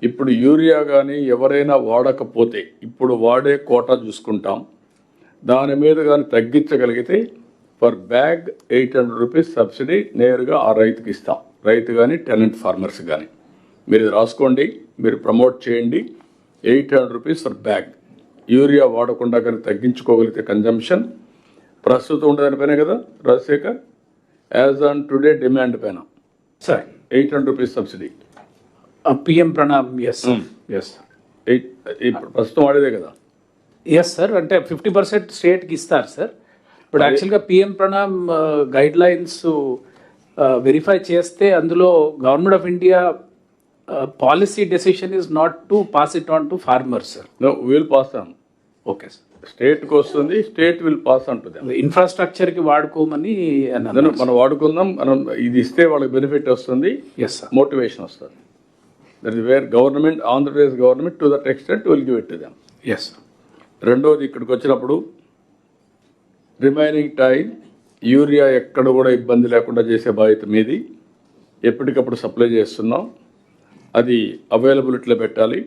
ఇప్పుడు యూరియా కానీ ఎవరైనా వాడకపోతే ఇప్పుడు వాడే కోటా చూసుకుంటాం. దాని మీద కానీ తగ్గించగలిగితే ఫర్ బ్యాగ్ 800 రూపీస్ సబ్సిడీ నేరుగా ఆ రైతుకి ఇస్తాం. రైతు కానీ టెనెంట్ ఫార్మర్స్ కానీ మీరు ఇది రాసుకోండి, మీరు ప్రమోట్ చేయండి. 800 రూపీస్ ఫర్ బ్యాగ్. యూరియా వాడకుండా కానీ తగ్గించుకోగలిగితే కన్జంప్షన్ ప్రస్తుతం ఉండదానిపైన కదా Rajashekar, as on today demand పైన sir 800 rupees subsidy PM Pranam. Yes yes ఇప్పుడు ప్రస్తుతం వాడేదే కదా. ఎస్ సార్, అంటే 50% స్టేట్కి ఇస్తారు సార్. ఇప్పుడు యాక్చువల్గా PM Pranam guidelines verify చేస్తే అందులో government of India policy decision is not to pass it on to farmers sir. No will pass on. Okay sir, స్టేట్కి వస్తుంది, state will pass on to them. ఇన్ఫ్రాస్ట్రక్చర్కి వాడుకోమని మనం వాడుకుందాం, మనం ఇది ఇస్తే వాళ్ళకి బెనిఫిట్ వస్తుంది, ఎస్ సార్, మోటివేషన్ వస్తుంది. That is where government, Andhra Pradesh government to that extent will give it to them. Yes sir. రెండోది, ఇక్కడికి వచ్చినప్పుడు రిమైనింగ్ టైం యూరియా ఎక్కడ కూడా ఇబ్బంది లేకుండా చేసే బాధ్యత మీది. ఎప్పటికప్పుడు సప్లై చేస్తున్నాం, అది అవైలబిలిటీలో పెట్టాలి.